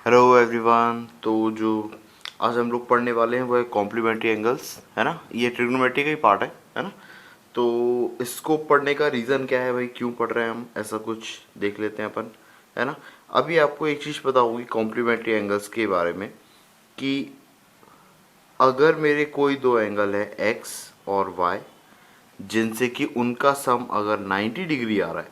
Hello everyone. तो जो आज हम लोग पढ़ने वाले हैं वो है कॉम्प्लीमेंट्री एंगल्स, है ना। ये ट्रिग्नोमेट्री का ही पार्ट है ना। तो इसको पढ़ने का रीज़न क्या है भाई, क्यों पढ़ रहे हैं हम, ऐसा कुछ देख लेते हैं अपन, है ना। अभी आपको एक चीज़ पता होगी कॉम्प्लीमेंट्री एंगल्स के बारे में कि अगर मेरे कोई दो एंगल है एक्स और वाई जिनसे कि उनका सम अगर 90 डिग्री आ रहा है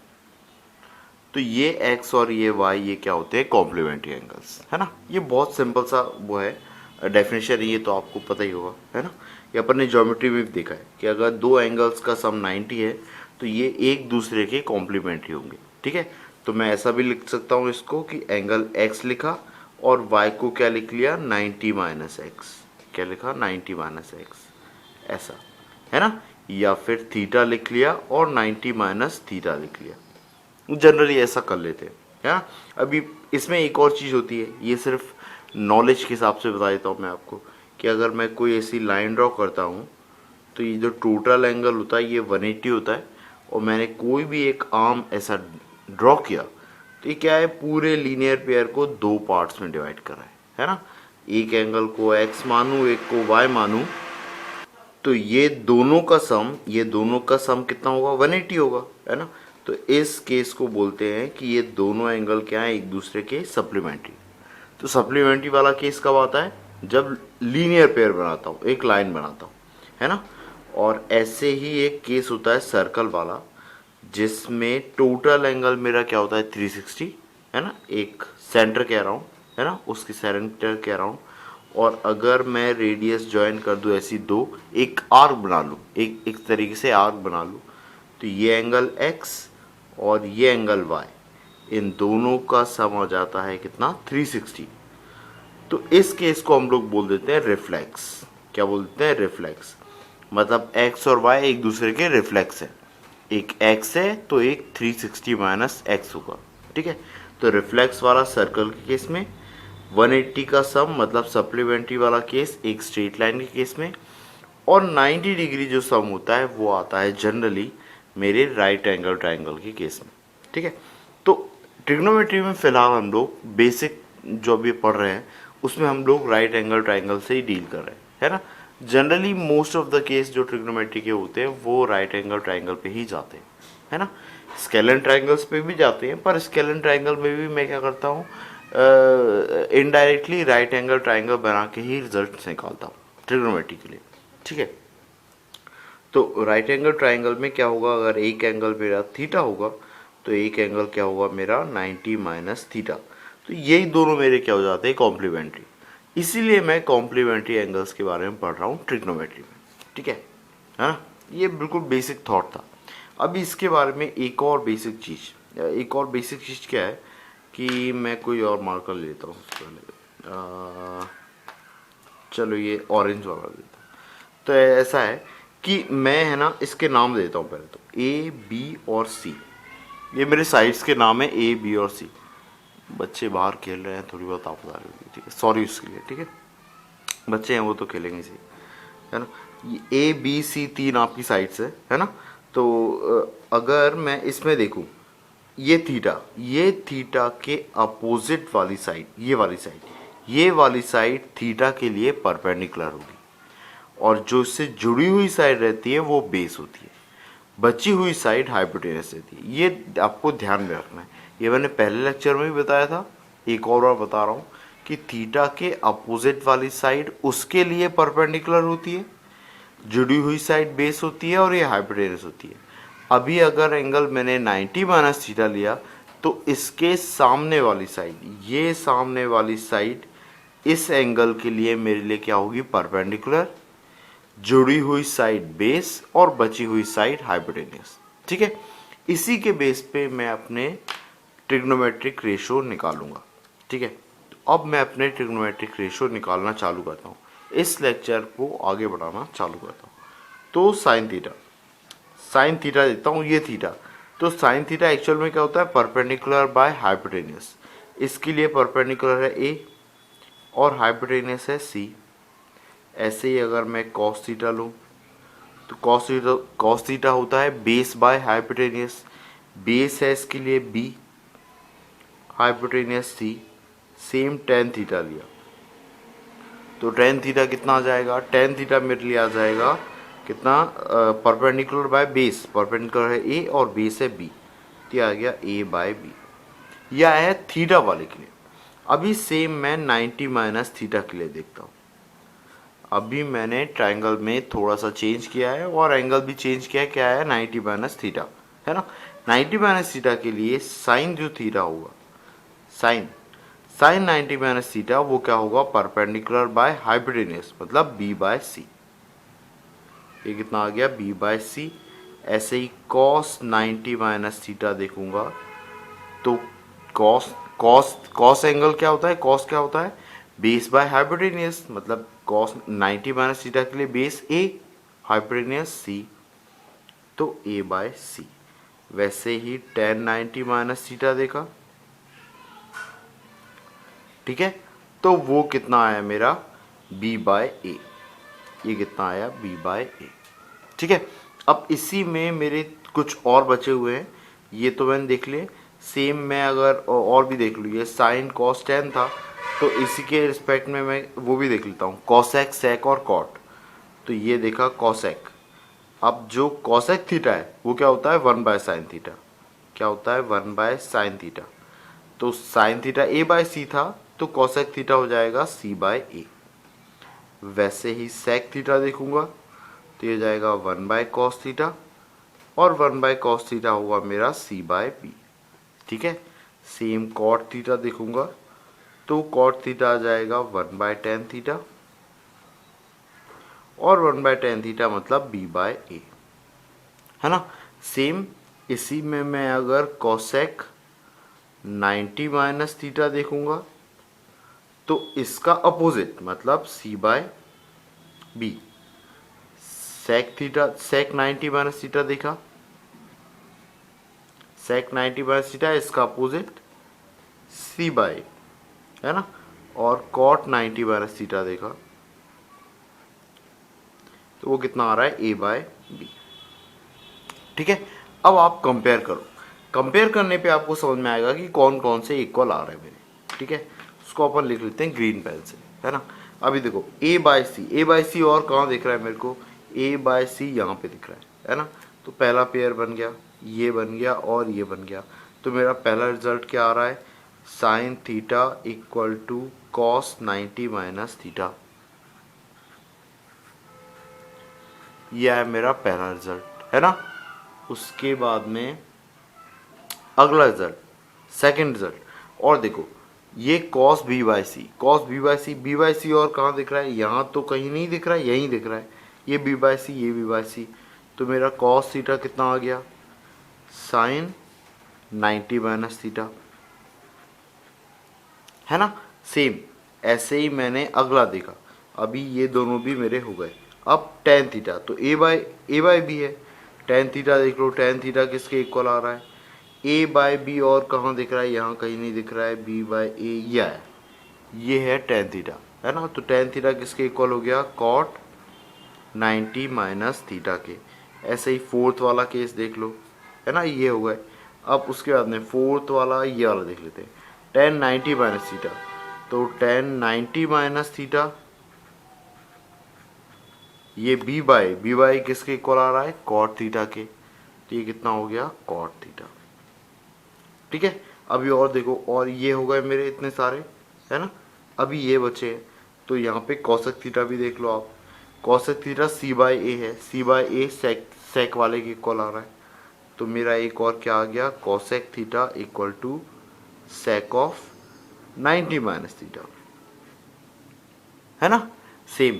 तो ये एक्स और ये वाई ये क्या होते हैं, कॉम्प्लीमेंट्री एंगल्स, है ना। ये बहुत सिंपल सा वो है डेफिनेशन, ये तो आपको पता ही होगा, है ना। ये अपन ने ज्योमेट्री में भी देखा है कि अगर दो एंगल्स का सम 90 है तो ये एक दूसरे के कॉम्प्लीमेंट्री होंगे, ठीक है। तो मैं ऐसा भी लिख सकता हूँ इसको कि एंगल एक्स लिखा और वाई को क्या लिख लिया, 90 माइनस एक्स। क्या लिखा, 90 माइनस एक्स, ऐसा, है ना। या फिर थीटा लिख लिया और 90 माइनस थीटा लिख लिया, जनरली ऐसा कर लेते हैं, है ना। अभी इसमें एक और चीज़ होती है, ये सिर्फ नॉलेज के हिसाब से बता देता हूँ मैं आपको कि अगर मैं कोई ऐसी लाइन ड्रॉ करता हूँ तो ये जो टोटल एंगल होता है ये 180 होता है, और मैंने कोई भी एक आर्म ऐसा ड्रॉ किया तो ये क्या है, पूरे लीनियर पेयर को दो पार्ट्स में डिवाइड कर रहा है ना। एक एंगल को एक्स मानूँ, एक को वाई मानूँ, तो ये दोनों का सम कितना होगा, 180 होगा, है ना। तो इस केस को बोलते हैं कि ये दोनों एंगल क्या है, एक दूसरे के सप्लीमेंट्री। तो सप्लीमेंट्री वाला केस कब आता है, जब लीनियर पेयर बनाता हूँ, एक लाइन बनाता हूँ, है ना। और ऐसे ही एक केस होता है सर्कल वाला, जिसमें टोटल एंगल मेरा क्या होता है, 360, है ना। एक सेंटर कह रहा हूँ, है ना, उसकी सेंटर कह रहा हूँ। और अगर मैं रेडियस ज्वाइन कर दूँ ऐसी दो, एक आर्क बना लूँ, एक एक तरीके से आर्क बना लूँ, तो ये एंगल x और ये एंगल y, इन दोनों का सम हो जाता है कितना, 360। तो इस केस को हम लोग बोल देते हैं रिफ्लेक्स। क्या बोलते हैं, रिफ्लेक्स। मतलब x और y एक दूसरे के रिफ्लेक्स है, एक x है तो एक 360 माइनस एक्स होगा, ठीक है। तो रिफ्लेक्स वाला सर्कल के केस में, 180 का सम मतलब सप्लीमेंट्री वाला केस एक स्ट्रेट लाइन के केस में, और 90 डिग्री जो सम होता है वो आता है जनरली मेरे राइट एंगल ट्रायंगल के केस में, ठीक है। तो ट्रिग्नोमेट्री में फिलहाल हम लोग बेसिक जो अभी पढ़ रहे हैं उसमें हम लोग राइट एंगल ट्रायंगल से ही डील कर रहे हैं, है ना। Generally most of the case जो ट्रिग्नोमेट्री के होते हैं वो राइट एंगल ट्रायंगल पे ही जाते हैं, है ना। स्केलन ट्रायंगल्स पे भी जाते हैं, पर स्केलन ट्रायंगल में भी मैं क्या करता हूँ, इनडायरेक्टली राइट एंगल ट्रायंगल बना के ही रिजल्ट निकालता हूँ ट्रिग्नोमेट्री के लिए, ठीक है। तो राइट एंगल ट्रायंगल में क्या होगा, अगर एक एंगल मेरा थीटा होगा तो एक एंगल क्या होगा मेरा, 90 माइनस थीटा। तो यही दोनों मेरे क्या हो जाते हैं, कॉम्प्लीमेंट्री। इसीलिए मैं कॉम्प्लीमेंट्री एंगल्स के बारे में पढ़ रहा हूँ ट्रिग्नोमेट्री में, ठीक है ना। ये बिल्कुल बेसिक थॉट था। अब इसके बारे में एक और बेसिक चीज़ क्या है कि मैं कोई और मार्कर लेता हूँ उससे पहले। चलो ये ऑरेंज वाला लेता हूँ। तो ऐसा है कि मैं, है ना, इसके नाम देता हूँ पहले तो, ए बी और सी। ये मेरे साइड्स के नाम है, ए बी और सी। बच्चे बाहर खेल रहे हैं, थोड़ी बहुत आवाज़ आ रही होगी, ठीक है, सॉरी उसके लिए, ठीक है। बच्चे हैं वो तो खेलेंगे सही, है ना। ये ए बी सी तीन आपकी साइड्स है ना। तो अगर मैं इसमें देखूं, ये थीटा के अपोजिट वाली साइड, ये वाली साइड थीटा के लिए परपेंडिकुलर होगी, और जो इससे जुड़ी हुई साइड रहती है वो बेस होती है, बची हुई साइड हाइपोटेनस रहती है। ये आपको ध्यान में रखना है, ये मैंने पहले लेक्चर में भी बताया था, एक और बार बता रहा हूँ कि थीटा के अपोजिट वाली साइड उसके लिए परपेंडिकुलर होती है, जुड़ी हुई साइड बेस होती है, और ये हाइपोटेनस होती है। अभी अगर एंगल मैंने 90 माइनस थीटा लिया तो इसके सामने वाली साइड, ये सामने वाली साइड इस एंगल के लिए मेरे लिए क्या होगी, परपेंडिकुलर, जुड़ी हुई साइड बेस और बची हुई साइड हाइपोटेन्यूस, ठीक है। इसी के बेस पे मैं अपने ट्रिग्नोमेट्रिक रेशो निकालूंगा, ठीक है। तो अब मैं अपने ट्रिग्नोमेट्रिक रेशो निकालना चालू करता हूँ, इस लेक्चर को आगे बढ़ाना चालू करता हूँ। तो साइन थीटा देता हूँ, ये थीटा, तो साइन थीटा एक्चुअल में क्या होता है, परपेंडिकुलर बाय हाइपोटेन्यूस। इसके लिए परपेंडिकुलर है ए और हाइपोटेन्यूस है सी। ऐसे ही अगर मैं कॉस थीटा लूँ तो कॉस थीटा होता है बेस बाय हाइपोटेनियस, बेस है इसके लिए बी, हाइपोटेनियस सी, सेम टेन थीटा लिया, तो टेन थीटा कितना आ जाएगा, टेन थीटा मेरे लिए आ जाएगा कितना, परपेंडिकुलर बाय बेस, परपेंडिकुलर है ए और बेस है बी, तो ये आ गया ए बाय बी। यह है थीटा वाले के लिए। अभी सेम मैं 90 माइनस थीटा के लिए देखता हूँ। अभी मैंने ट्रायंगल में थोड़ा सा चेंज किया है और एंगल भी चेंज किया है, क्या है 90 माइनस थीटा, है ना। 90 माइनस थीटा के लिए साइन जो थीटा होगा, साइन साइन 90 माइनस थीटा वो क्या होगा, परपेंडिकुलर बाय हाइपोटेन्यूस, मतलब बी बाय सी। ये कितना आ गया, बी बाय सी। ऐसे ही कॉस 90 माइनस थीटा देखूंगा तो कॉस कॉस कॉस एंगल क्या होता है, कॉस क्या होता है, बेस बाय हाइपोटेन्यूस, मतलब कॉस 90 माइनस थीटा के लिए बेस ए, हाइपोटेन्यूस सी, तो ए बाय सी। वैसे ही टेन 90 माइनस थीटा देखा, ठीक है, तो वो कितना आया मेरा, बी बाय ए। ये कितना आया, बी बाय ए, ठीक है। अब इसी में मेरे कुछ और बचे हुए हैं, ये तो मैंने देख लिए। सेम मैं अगर और भी देख लूँ, ये साइन कॉस टेन था, तो इसी के रिस्पेक्ट में मैं वो भी देख लेता हूँ, कॉसेक सेक और कॉट। तो ये देखा कॉसेक। अब जो कॉसेक थीटा है वो क्या होता है, वन बाय साइन थीटा, क्या होता है, वन बाय साइन थीटा। तो साइन थीटा ए बाय सी था, तो कॉसेक थीटा हो जाएगा सी बाय ए। वैसे ही सेक थीटा देखूंगा तो ये जाएगा वन बाय कॉस थीटा, और वन बाय कॉस थीटा होगा मेरा सी बाय बी, ठीक है। सेम कॉट थीटा देखूंगा तो कॉट थीटा आ जाएगा वन बाय टेन थीटा, और वन बाय टेन थीटा मतलब बी बाय ए, है ना। सेम इसी में मैं अगर कॉसेक 90 माइनस थीटा देखूंगा तो इसका अपोजिट मतलब सी बाय बी। सेक थीटा, सेक 90 माइनस थीटा देखा, सेक 90 माइनस थीटा, इसका अपोजिट सी बाय, है ना। और कॉट 90 माइनस थीटा देखा तो वो कितना आ रहा है, ए बाय बी, ठीक है। अब आप कंपेयर करो, कंपेयर करने पे आपको समझ में आएगा कि कौन कौन से इक्वल आ रहे हैं मेरे, ठीक है। उसको अपन लिख लेते हैं ग्रीन पेन से, है ना। अभी देखो ए बाय सी, ए बाय सी और कहाँ दिख रहा है मेरे को, ए बाय सी यहाँ पे दिख रहा है ना। तो पहला पेयर बन गया, ये बन गया और ये बन गया। तो मेरा पहला रिजल्ट क्या आ रहा है, sine theta equal to cos 90 minus theta. यह है मेरा पहला रिजल्ट, है ना। उसके बाद में अगला रिजल्ट, सेकंड रिजल्ट, और देखो ये cos B by C, cos B by C, B by C और कहाँ दिख रहा है, यहाँ तो कहीं नहीं दिख रहा है, यहीं दिख रहा है, ये बी बाई सी, ये बी बाई सी। तो मेरा कॉस थीटा कितना आ गया, साइन 90 माइनस थीटा, है ना। सेम ऐसे ही मैंने अगला देखा, अभी ये दोनों भी मेरे हो गए। अब टेन थीटा, तो ए बाय बी है, टेन थीटा देख लो, टेन थीटा किसके इक्वल आ रहा है, ए बाय बी, और कहाँ दिख रहा है, यहाँ कहीं नहीं दिख रहा है, बी बाय ए, ये है टेन थीटा, है ना। तो टेन थीटा किसके इक्वल हो गया, कॉट 90 माइनस थीटा के। ऐसे ही फोर्थ वाला केस देख लो, है ना, ये हो गए। अब उसके बाद में फोर्थ वाला ये वाला देख लेते हैं, टेन 90 माइनस थीटा, तो टेन 90 माइनस थीटा, ये बी बाय किसके इक्वल आ रहा है, कॉट थीटा के। तो ये कितना हो गया, कॉट थीटा, ठीक है। अभी और देखो, और ये हो गए मेरे इतने सारे, है ना। अभी ये बचे हैं, तो यहाँ पे कॉसेक थीटा भी देख लो आप, कॉसेक थीटा सी बाय ए है, सी बाय ए सेक वाले के इक्वल आ रहा है। तो मेरा एक और क्या आ गया, cosec theta equal to sec of 90 minus theta, है ना। सेम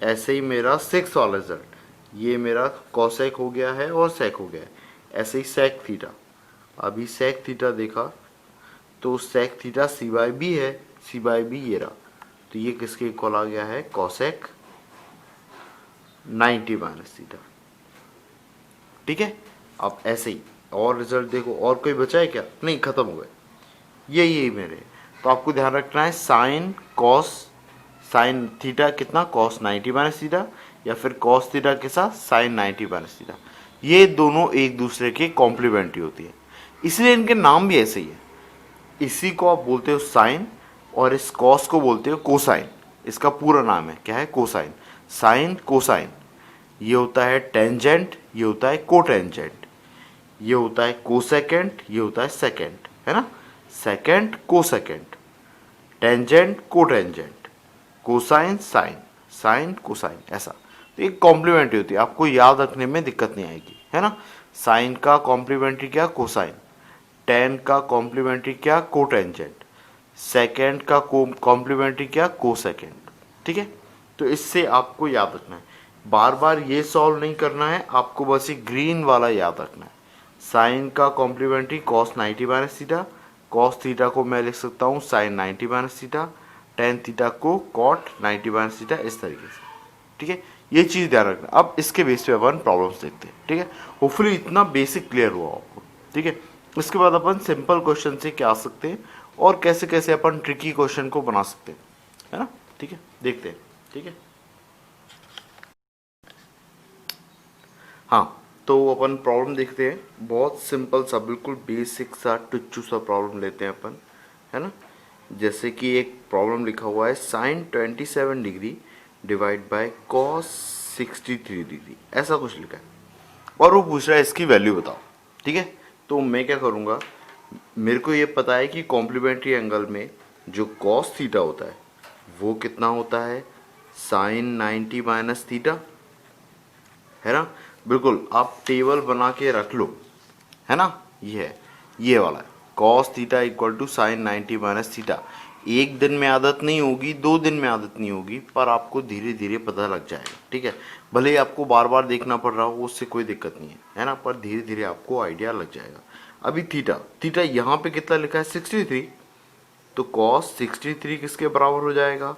ऐसे ही मेरा सिक्स वाला रिजल्ट, ये मेरा कॉसेक हो गया है और सेक हो गया है। ऐसे ही सेक थीटा, अभी सेक थीटा देखा तो सेक थीटा सी बाय बी है, सी बाय बी ये रहा, तो ये किसके इक्वल आ गया है, कॉसेक 90 माइनस थीटा, ठीक है। अब ऐसे ही और रिजल्ट देखो, और कोई बचा है क्या, नहीं, खत्म हो गए यही मेरे। तो आपको ध्यान रखना है, साइन थीटा कितना, कॉस 90 माइनस थीटा, या फिर कॉस थीटा के साथ साइन 90 माइनस थीटा, ये दोनों एक दूसरे के कॉम्प्लीमेंट्री होती है, इसलिए इनके नाम भी ऐसे ही है। इसी को आप बोलते हो साइन, और इस कॉस को बोलते हो कोसाइन। इसका पूरा नाम है क्या है? कोसाइन। Sine cosine. ये होता है टेंजेंट, ये होता है कोटेंजेंट, ये होता है कोसेकेंट, ये होता है सेकेंट, है ना। Secant cosecant, tangent cotangent, cosine sine, sine cosine, ऐसा। तो एक कॉम्प्लीमेंट्री होती है, आपको याद रखने में दिक्कत नहीं आएगी, है ना। साइन का कॉम्प्लीमेंट्री क्या? कोसाइन। टेन का कॉम्प्लीमेंट्री क्या? कोटेंजेंट। सेकेंड का कॉम्प्लीमेंट्री क्या? कोसेकेंड। ठीक है, तो इससे आपको याद रखना है, बार बार ये सॉल्व नहीं करना है आपको, बस ये ग्रीन वाला याद रखना है। साइन का complementary cos 90 minus theta, cos theta को मैं लिख सकता हूँ sine 90 minus theta, tan theta को कॉट 90 माइनस थीटा, इस तरीके से। ठीक है, ये चीज़ ध्यान रखना। अब इसके बेस पे अपन प्रॉब्लम्स देखते हैं। ठीक है, होपफुली इतना बेसिक क्लियर हुआ आपको। ठीक है, इसके बाद अपन सिंपल क्वेश्चन से क्या आ सकते हैं और कैसे कैसे अपन ट्रिकी क्वेश्चन को बना सकते हैं, है ना। ठीक है, देखते हैं। ठीक है, हाँ, तो अपन प्रॉब्लम देखते हैं। बहुत सिंपल सा, बिल्कुल बेसिक सा टुच्चू सा प्रॉब्लम लेते हैं अपन, है ना। जैसे कि एक प्रॉब्लम लिखा हुआ है sine 27 degree divide by cos 63 degree, ऐसा कुछ लिखा है और वो पूछ रहा है इसकी वैल्यू बताओ। ठीक है, तो मैं क्या करूँगा, मेरे को ये पता है कि कॉम्प्लीमेंट्री एंगल में जो कॉस थीटा होता है वो कितना होता है? साइन 90 माइनस थीटा, है ना। बिल्कुल आप टेबल बना के रख लो, है ना। ये है, ये वाला है cos theta equal to sine 90 minus theta. एक दिन में आदत नहीं होगी, 2 दिन में आदत नहीं होगी, पर आपको धीरे धीरे पता लग जाएगा। ठीक है, भले ही आपको बार बार देखना पड़ रहा हो, उससे कोई दिक्कत नहीं है ना, पर धीरे धीरे आपको आइडिया लग जाएगा। अभी थीटा, थीटा यहाँ पे कितना लिखा है? 63। तो कॉस 63 किसके बराबर हो जाएगा?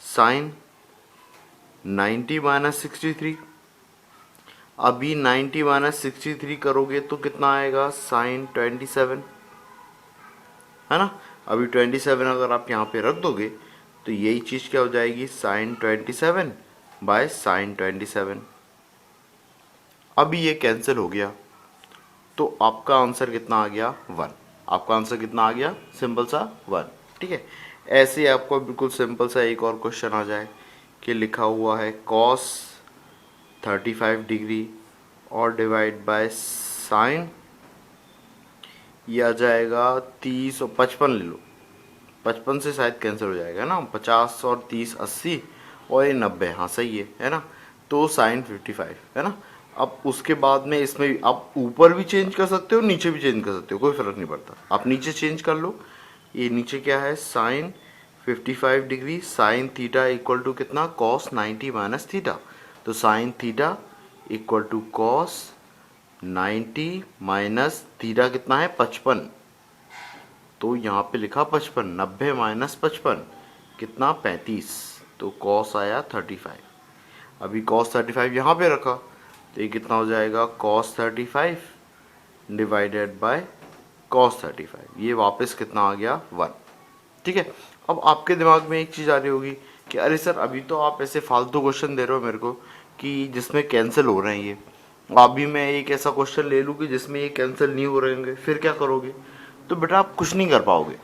Sine 90 minus 63। अभी 90 माइनस 63 करोगे तो कितना आएगा? साइन 27, है ना। अभी 27 अगर आप यहाँ पे रख दोगे तो यही चीज़ क्या हो जाएगी? Sine 27 by sine 27। अभी ये कैंसिल हो गया तो आपका आंसर कितना आ गया? 1। आपका आंसर कितना आ गया? सिंपल सा 1। ठीक है, ऐसे आपको बिल्कुल सिंपल सा एक और क्वेश्चन आ जाए कि लिखा हुआ है कॉस 35 डिग्री और डिवाइड बाय साइन, ये आ जाएगा 30 और 55 ले लो, 55 से शायद कैंसिल हो जाएगा ना, 50 और 30 80 और ये 90, हाँ सही है ना। तो साइन 55, है ना। अब उसके बाद में इसमें आप ऊपर भी चेंज कर सकते हो, नीचे भी चेंज कर सकते हो, कोई फर्क नहीं पड़ता। आप नीचे चेंज कर लो, ये नीचे क्या है? Sine 55 degree sine theta equal to कितना? Cos 90 minus theta. तो sine theta equal to cos 90 minus theta कितना है? 55। तो यहाँ पे लिखा 55, 90 माइनस 55 कितना? 35। तो कॉस आया 35। अभी कॉस 35 यहाँ पे रखा तो ये कितना हो जाएगा? कॉस 35 डिवाइडेड बाय कॉस 35, ये वापस कितना आ गया? 1। ठीक है, अब आपके दिमाग में एक चीज़ आ रही होगी कि अरे सर अभी तो आप ऐसे फालतू क्वेश्चन दे रहे हो मेरे को कि जिसमें कैंसिल हो रहे हैं ये, अभी मैं एक ऐसा क्वेश्चन ले लूँ कि जिसमें ये कैंसिल नहीं हो रहे होंगे, फिर क्या करोगे? तो बेटा आप कुछ नहीं कर पाओगे।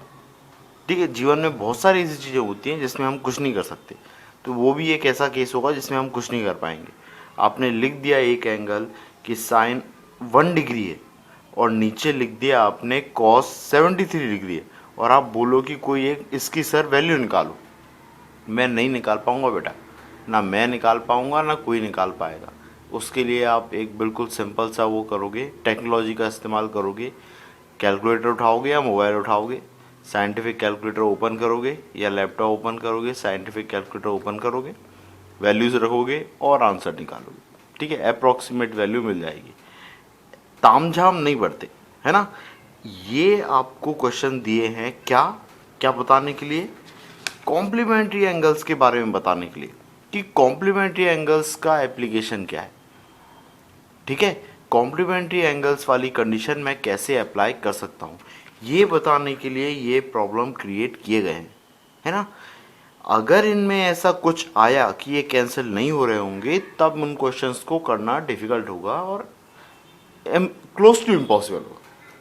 ठीक है, जीवन में बहुत सारी ऐसी चीज़ें होती हैं जिसमें हम कुछ नहीं कर सकते, तो वो भी एक ऐसा केस होगा जिसमें हम कुछ नहीं कर पाएंगे। आपने लिख दिया एक एंगल कि साइन 1 डिग्री है और नीचे लिख दिया आपने कॉस 73 डिग्री है, और आप बोलो कि कोई एक इसकी सर वैल्यू निकालो, मैं नहीं निकाल पाऊंगा बेटा, ना मैं निकाल पाऊंगा ना कोई निकाल पाएगा। उसके लिए आप एक बिल्कुल सिंपल सा वो करोगे, टेक्नोलॉजी का इस्तेमाल करोगे, कैलकुलेटर उठाओगे या मोबाइल उठाओगे, साइंटिफिक कैलकुलेटर ओपन करोगे या लैपटॉप ओपन करोगे, साइंटिफिक कैलकुलेटर ओपन करोगे, वैल्यूज़ रखोगे और आंसर निकालोगे। ठीक है, अप्रॉक्सीमेट वैल्यू मिल जाएगी। तामझाम नहीं बढ़ते, है ना। ये आपको क्वेश्चन दिए हैं क्या क्या बताने के लिए? कॉम्प्लीमेंट्री एंगल्स के बारे में बताने के लिए कि कॉम्प्लीमेंट्री एंगल्स का एप्लीकेशन क्या है। ठीक है, कॉम्प्लीमेंट्री एंगल्स वाली कंडीशन मैं कैसे अप्लाई कर सकता हूँ, ये बताने के लिए ये प्रॉब्लम क्रिएट किए गए हैं, है ना। अगर इनमें ऐसा कुछ आया कि ये कैंसिल नहीं हो रहे होंगे, तब उन क्वेश्चंस को करना डिफिकल्ट होगा और क्लोज टू इम्पॉसिबल होगा,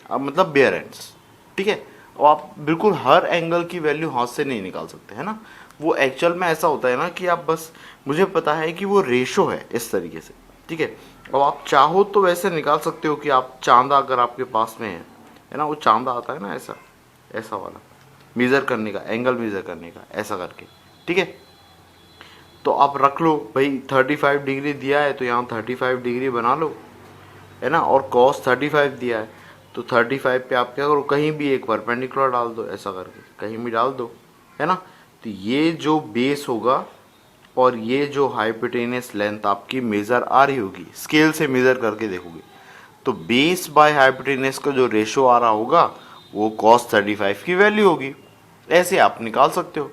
अब मतलब बेयर एंड्स। ठीक है, और आप बिल्कुल हर एंगल की वैल्यू हाथ से नहीं निकाल सकते, है ना। वो एक्चुअल में ऐसा होता है ना कि आप बस, मुझे पता है कि वो रेशो है इस तरीके से, ठीक है। अब आप चाहो तो वैसे निकाल सकते हो कि आप चांदा अगर आपके पास में है ना, वो चांदा आता है ना ऐसा, ऐसा वाला मेज़र करने का, एंगल मेज़र करने का, ऐसा करके, ठीक है। तो आप रख लो भाई 35 डिग्री दिया है तो यहाँ 35 डिग्री बना लो, है ना। और कॉस 35 दिया है तो 35 पे आप क्या करो, कहीं भी एक परपेंडिकुलर डाल दो, ऐसा करके कहीं भी डाल दो, है ना। तो ये जो बेस होगा और ये जो हाइपोटेनियस लेंथ आपकी मेज़र आ रही होगी, स्केल से मेज़र करके देखोगे तो बेस बाय हाइपोटेनियस का जो रेशो आ रहा होगा वो कॉस 35 की वैल्यू होगी। ऐसे आप निकाल सकते हो,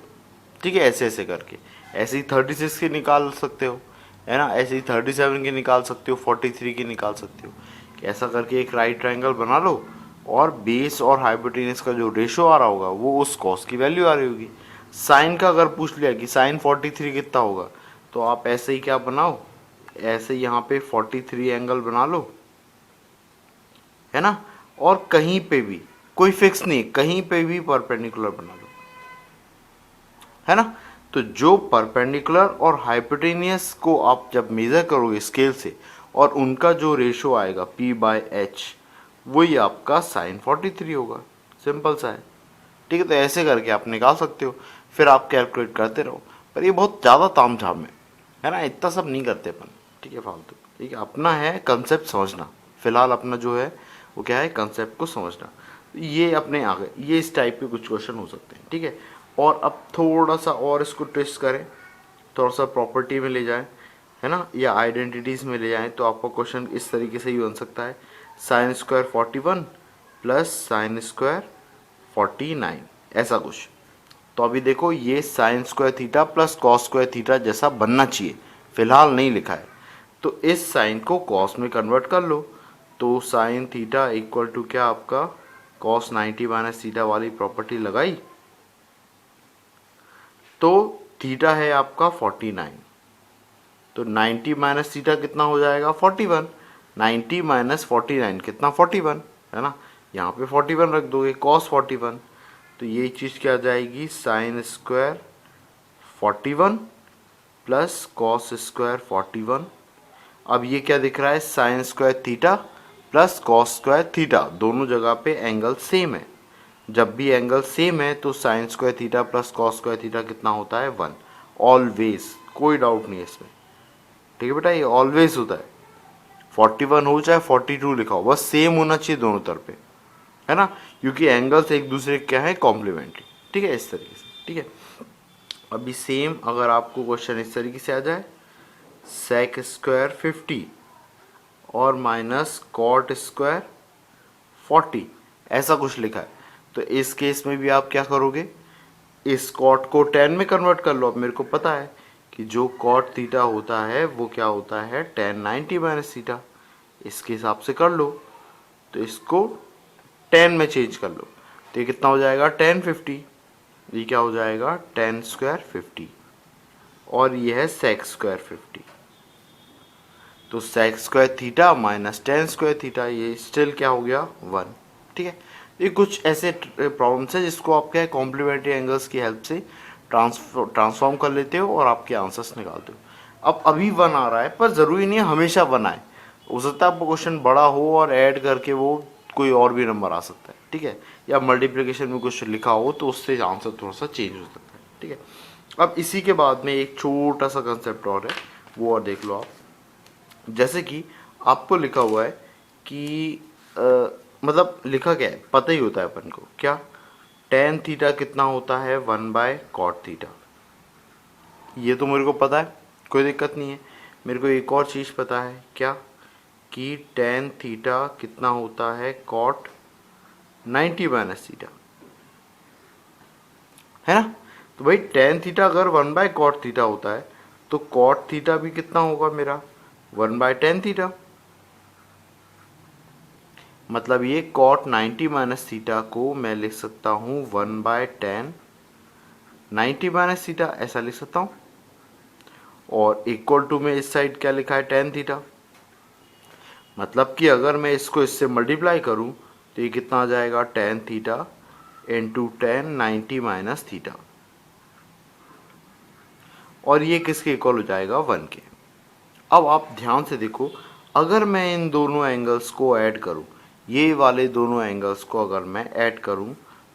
ठीक है, ऐसे ऐसे करके। ऐसे ही 36 की निकाल सकते हो, है ना। ऐसे ही 37 की निकाल सकते हो, 43 की निकाल सकते हो। ऐसा करके एक राइट ट्रायंगल बना लो और बेस और हाइपोटेनियस का जो रेशो आ रहा होगा वो उस कॉस की वैल्यू आ रही होगी। साइन का अगर पूछ लिया कि साइन 43 कितना होगा, तो आप ऐसे ही क्या बनाओ, ऐसे यहाँ पे 43 एंगल बना लो, है ना। और कहीं पे भी कोई फिक्स नहीं, कहीं पे भी परपेंडिकुलर बना लो, है ना। तो जो परपेंडिकुलर और हाइपोटेनियस को आप जब मेज़र करोगे स्केल से, और उनका जो रेशो आएगा P/H, वही आपका साइन 43 होगा। सिंपल सा है, ठीक है। तो ऐसे करके आप निकाल सकते हो, फिर आप कैलकुलेट करते रहो। पर ये बहुत ज़्यादा तामझाम है ना, इतना सब नहीं करते अपन, ठीक है, फालतू। ठीक है, अपना है कंसेप्ट समझना, फिलहाल अपना जो है वो क्या है, कंसेप्ट को समझना। ये अपने आ गए, ये इस टाइप के कुछ क्वेश्चन हो सकते हैं, ठीक है। और अब थोड़ा सा और इसको ट्विस्ट करें, थोड़ा सा प्रॉपर्टी में ले जाएं, है ना, या आइडेंटिटीज़ में ले जाएं, तो आपका क्वेश्चन इस तरीके से ही बन सकता है, sine square 41 plus sine square 49, ऐसा कुछ। तो अभी देखो ये sine square theta plus cos square theta जैसा बनना चाहिए, फिलहाल नहीं लिखा है। तो इस साइन को कॉस में कन्वर्ट कर लो, तो साइन थीटा इक्वल टू क्या आपका कॉस 90 माइनस थीटा वाली प्रॉपर्टी लगाई, तो थीटा है आपका 49, तो 90 माइनस थीटा कितना हो जाएगा 41, 90 माइनस 49 कितना 41, है ना। यहाँ पे 41 रख दोगे, कॉस 41, तो ये चीज़ क्या आ जाएगी, sine square 41 plus cos square 41। अब ये क्या दिख रहा है, sine square theta plus cos square theta, दोनों जगह पे एंगल सेम है। जब भी एंगल सेम है तो sine square theta plus cos square theta कितना होता है 1, ऑलवेज, कोई डाउट नहीं है इसमें, ठीक है बेटा, ये ऑलवेज होता है। 41 हो चाहे 42 लिखा हो, बस सेम होना चाहिए दोनों तरफ पे, है ना, क्योंकि एंगल्स एक दूसरे क्या है, कॉम्प्लीमेंट्री, ठीक है, इस तरीके से, ठीक है। अभी सेम अगर आपको क्वेश्चन इस तरीके से आ जाए, सेक स्क्वायर 50 और माइनस कॉट स्क्वायर 40, ऐसा कुछ लिखा है, तो इस केस में भी आप क्या करोगे, इस कॉट को टेन में कन्वर्ट कर लो। अब मेरे को पता है कि जो कॉट थीटा होता है वो क्या होता है, टेन 90 माइनस थीटा, इसके हिसाब से कर लो। तो इसको 10 में चेंज कर लो, तो ये कितना हो जाएगा 1050, ये क्या हो जाएगा 10 स्क्वायर 50, और ये है सेक स्क्वायर 50, तो sec square theta minus 10 square theta, ये स्टिल क्या हो गया 1, ठीक है। ये कुछ ऐसे प्रॉब्लम्स है जिसको आप क्या है कॉम्प्लीमेंट्री एंगल्स की हेल्प से ट्रांसफॉर्म कर लेते हो और आपके आंसर्स निकालते हो। अब अभी 1 आ रहा है, पर ज़रूरी नहीं है हमेशा 1 आए, हो सकता है आपका क्वेश्चन बड़ा हो और ऐड करके वो कोई और भी नंबर आ सकता है, ठीक है, या मल्टीप्लिकेशन में कुछ लिखा हो तो उससे आंसर थोड़ा सा चेंज हो सकता है, ठीक है। अब इसी के बाद में एक छोटा सा कंसेप्ट और है, वो और देख लो आप। जैसे कि आपको लिखा हुआ है कि मतलब लिखा क्या है पता ही होता है अपन को, क्या टेन थीटा कितना होता है 1/कॉट थीटा, ये तो मेरे को पता है, कोई दिक्कत नहीं है। मेरे को एक और चीज़ पता है, क्या कि टेन थीटा कितना होता है कॉट 90 माइनस थीटा, है ना। तो भाई टेन थीटा अगर 1/कॉट थीटा होता है तो कॉट थीटा भी कितना होगा मेरा 1/टेन थीटा, मतलब ये कॉट 90 माइनस थीटा को मैं लिख सकता हूँ 1/10 90 माइनस थीटा, ऐसा लिख सकता हूँ। और इक्वल टू में इस साइड क्या लिखा है टेन थीटा, मतलब कि अगर मैं इसको इससे मल्टीप्लाई करूँ तो ये कितना आ जाएगा ten theta into tan 90 minus theta, और ये किसके इक्वल हो जाएगा 1 के। अब आप ध्यान से देखो, अगर मैं इन दोनों एंगल्स को ऐड करूं, ये वाले दोनों एंगल्स को अगर मैं ऐड करूं,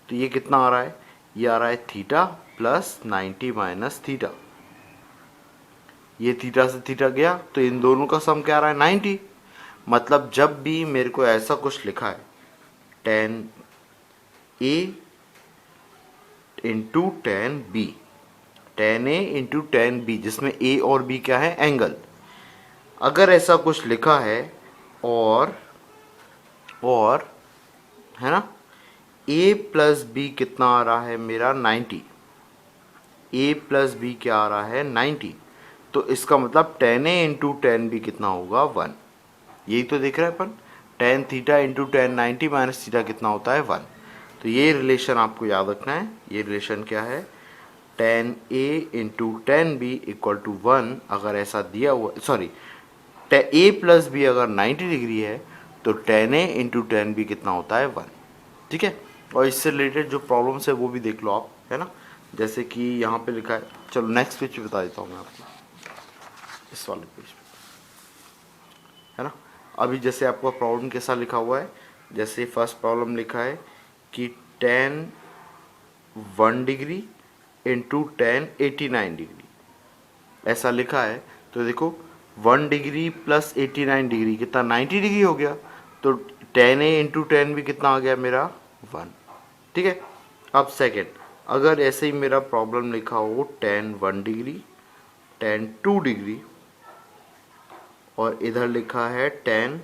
तो ये कितना आ रहा है, ये आ रहा है थीटा प्लस 90 माइनस थीटा। ये थीटा से थीटा गया तो इन दोनों का सम क्या आ रहा है 90। मतलब जब भी मेरे को ऐसा कुछ लिखा है tan A into tan B, ten A into tan B, जिसमें ए और बी क्या है एंगल, अगर ऐसा कुछ लिखा है और है ना, a प्लस बी कितना आ रहा है मेरा 90, a प्लस बी क्या आ रहा है 90, तो इसका मतलब tan A into tan B कितना होगा 1। यही तो देख रहे हैं अपन, tan theta into tan 90 minus theta कितना होता है 1। तो ये रिलेशन आपको याद रखना है। ये रिलेशन क्या है, tan A into tan B equal to 1। अगर ऐसा दिया हुआ, सॉरी, ए प्लस बी अगर 90 डिग्री है तो ten A into tan B कितना होता है 1। ठीक है, और इससे रिलेटेड जो प्रॉब्लम्स है वो भी देख लो आप, है ना। जैसे कि यहाँ पे लिखा है, चलो नेक्स्ट पेज पे बता देता हूँ मैं आपको, इस वाले पेज पे, है ना। अभी जैसे आपका प्रॉब्लम कैसा लिखा हुआ है, जैसे फर्स्ट प्रॉब्लम लिखा है कि ten 1 degree into ten 89 degree, ऐसा लिखा है। तो देखो 1 डिग्री प्लस 89 डिग्री कितना 90 डिग्री हो गया, तो टेन ए इंटू टेन भी कितना आ गया मेरा 1। ठीक है, अब सेकेंड, अगर ऐसे ही मेरा प्रॉब्लम लिखा हो टेन 1 डिग्री, टेन 2 डिग्री, और इधर लिखा है टेन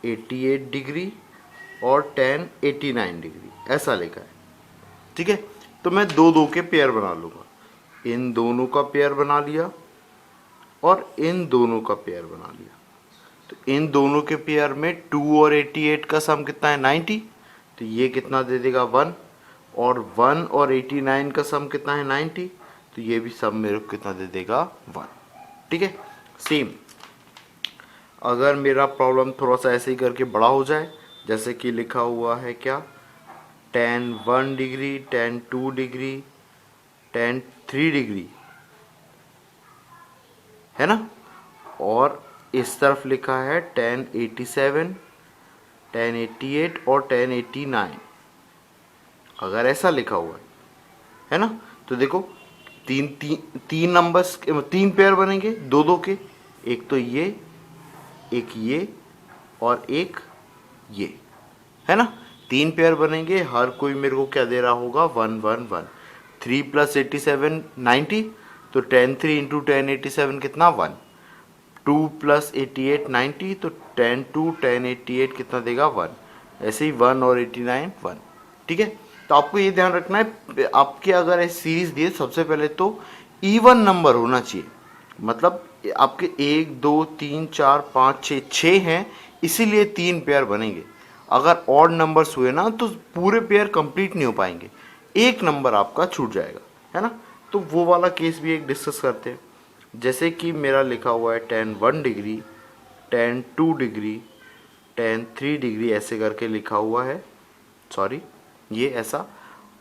88 डिग्री और टेन 89 डिग्री, ऐसा लिखा है। ठीक है, तो मैं दो दो के पेयर बना लूँगा, इन दोनों का पेयर बना लिया और इन दोनों का पेयर बना लिया। तो इन दोनों के पेयर में 2 और 88 का सम कितना है 90, तो ये कितना दे देगा 1, और 1 और 89 का सम कितना है 90, तो ये भी सम मेरे को कितना दे देगा 1। ठीक है, सेम अगर मेरा प्रॉब्लम थोड़ा सा ऐसे ही करके बड़ा हो जाए, जैसे कि लिखा हुआ है क्या, ten 1 degree, ten 2 degree, ten 3 degree, है ना, और इस तरफ लिखा है टेन 87, टेन 88 और टेन 89, अगर ऐसा लिखा हुआ है ना, तो देखो तीन नंबर्स, तीन पेयर बनेंगे दो दो के, एक तो ये, एक ये और एक ये, है ना, तीन पेयर बनेंगे। हर कोई मेरे को क्या दे रहा होगा 1 1 1। 3 प्लस 87 90, तो टेन 3 इंटू टेन 87 कितना 1। 2 प्लस 88 90, तो टेन 2 टेन 88 कितना देगा 1। ऐसे ही 1 और 89 1। ठीक है, तो आपको ये ध्यान रखना है, आपके अगर ऐसी सीरीज दिए, सबसे पहले तो इवन नंबर होना चाहिए। मतलब आपके 1 2 3 4 5 6 6 हैं, इसीलिए तीन पेयर बनेंगे। अगर ऑड नंबर्स हुए ना तो पूरे पेयर कंप्लीट नहीं हो पाएंगे, एक नंबर आपका छूट जाएगा, है ना। तो वो वाला केस भी एक डिस्कस करते हैं। जैसे कि मेरा लिखा हुआ है ten 1 degree, ten 2 degree, ten 3 degree, ऐसे करके लिखा हुआ है, सॉरी ये ऐसा,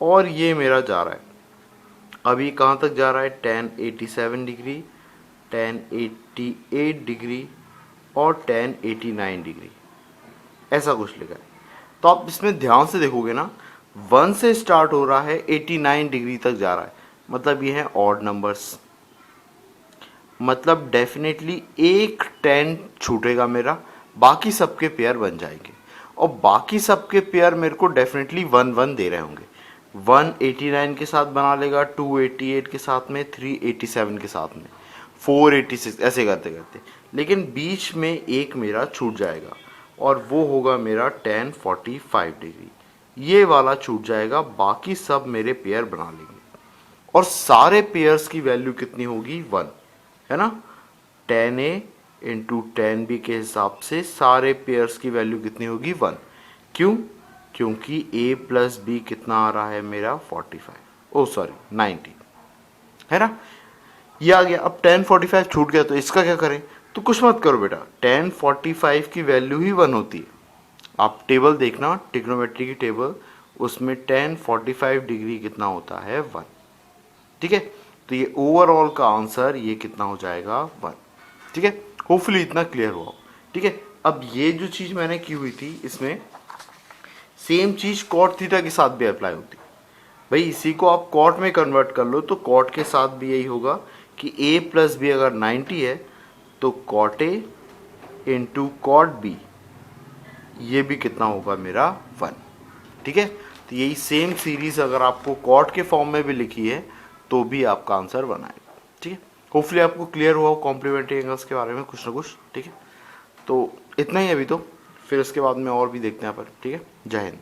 और ये मेरा जा रहा है, अभी कहाँ तक जा रहा है, टेन 87 डिग्री, टेन 88 डिग्री और टेन 89 डिग्री, ऐसा कुछ लिखा है। तो आप इसमें ध्यान से देखोगे ना, 1 से स्टार्ट हो रहा है 89 डिग्री तक जा रहा है, मतलब ये है ऑड नंबर्स, मतलब डेफिनेटली एक 10 छूटेगा मेरा, बाकी सबके पेयर बन जाएंगे, और बाकी सबके पेयर मेरे को डेफिनेटली 1 1 दे रहे होंगे। 1 89 के साथ बना लेगा, 2 88 के साथ में, 3 87 के साथ में, 4 86, ऐसे करते करते, लेकिन बीच में एक मेरा छूट जाएगा और वो होगा मेरा 10 45 डिग्री, ये वाला छूट जाएगा, बाकी सब मेरे पेयर बना लेंगे। और सारे पेयर्स की वैल्यू कितनी होगी 1, है ना। Ten A into tan B के हिसाब से सारे पेयर्स की वैल्यू कितनी होगी 1। क्यों, क्योंकि ए प्लस बी कितना आ रहा है मेरा 45, ओ सॉरी 90, है ना, ये आ गया। अब 10 45 छूट गया, तो इसका क्या करें, तो कुछ मत करो बेटा, 10 45 की वैल्यू ही 1 होती है। आप टेबल देखना, ट्रिग्नोमेट्री की टेबल, उसमें tan 45 डिग्री कितना होता है 1। ठीक है, तो ये ओवरऑल का आंसर ये कितना हो जाएगा 1। ठीक है, होपफुली इतना क्लियर हुआ हो। ठीक है, अब ये जो चीज़ मैंने की हुई थी इसमें सेम चीज़ कॉट थीटा के साथ भी अप्लाई होती है। भाई इसी को आप कॉट में कन्वर्ट कर लो तो कॉट के साथ भी यही होगा कि a प्लस बी अगर 90 है तो cot A into cot B ये भी कितना होगा मेरा 1। ठीक है, तो यही सेम सीरीज अगर आपको कॉट के फॉर्म में भी लिखी है तो भी आपका आंसर 1 आएगा। ठीक है, होपफुली आपको क्लियर हुआ हो कॉम्प्लीमेंट्री एंगल्स के बारे में कुछ ना कुछ। ठीक है, तो इतना ही अभी तो, फिर इसके बाद में और भी देखते हैं पर। ठीक है, जय हिंद।